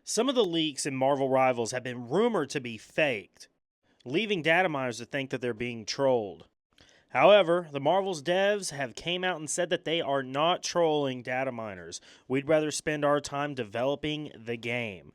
Some of the leaks in Marvel Rivals have been rumored to be faked, leaving data miners to think that they're being trolled. However, the Marvel's devs have came out and said that they are not trolling data miners. We'd rather spend our time developing the game.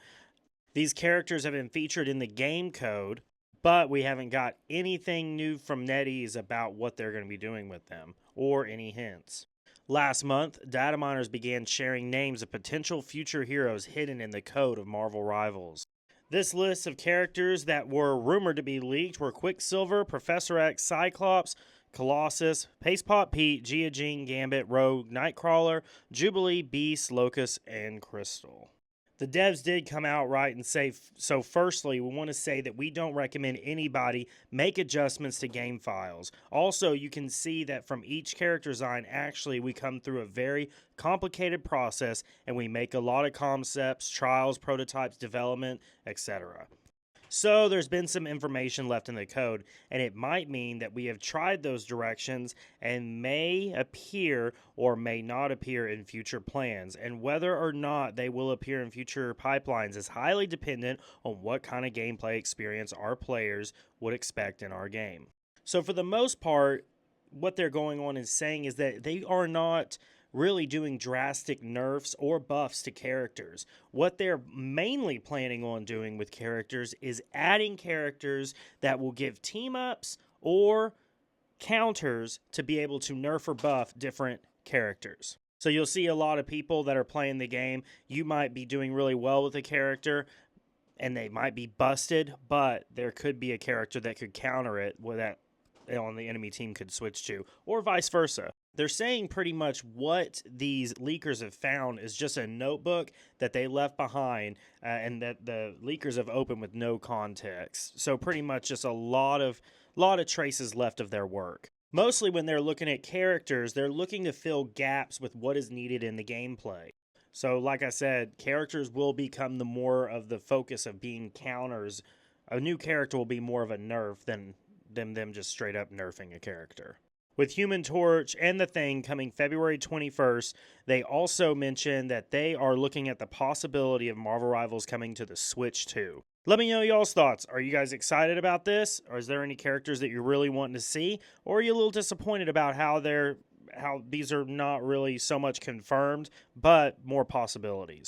These characters have been featured in the game code, but we haven't got anything new from NetEase about what they're going to be doing with them, or any hints. Last month, data miners began sharing names of potential future heroes hidden in the code of Marvel Rivals. This list of characters that were rumored to be leaked were Quicksilver, Professor X, Cyclops, Colossus, Pacepot Pete, Gia Jean, Gambit, Rogue, Nightcrawler, Jubilee, Beast, Locust, and Crystal. The devs did come out right and say, so firstly, we want to say that we don't recommend anybody make adjustments to game files. Also, you can see that from each character design, actually, we come through a very complicated process and we make a lot of concepts, trials, prototypes, development, etc. So there's been some information left in the code, and it might mean that we have tried those directions and may appear or may not appear in future plans. And whether or not they will appear in future pipelines is highly dependent on what kind of gameplay experience our players would expect in our game. So for the most part, what they're going on and saying is that they are not really doing drastic nerfs or buffs to characters. What they're mainly planning on doing with characters is adding characters that will give team ups or counters to be able to nerf or buff different characters. So you'll see a lot of people that are playing the game. You might be doing really well with a character and they might be busted, but there could be a character that could counter it that on the enemy team could switch to, or vice versa. They're saying pretty much what these leakers have found is just a notebook that they left behind and that the leakers have opened with no context. So pretty much just a lot of traces left of their work. Mostly when they're looking at characters, they're looking to fill gaps with what is needed in the gameplay. So like I said, characters will become the more of the focus of being counters. A new character will be more of a nerf than them just straight up nerfing a character. With Human Torch and The Thing coming February 21st, they also mentioned that they are looking at the possibility of Marvel Rivals coming to the Switch too. Let me know y'all's thoughts. Are you guys excited about this? Or is there any characters that you're really wanting to see? Or are you a little disappointed about how these are not really so much confirmed, but more possibilities?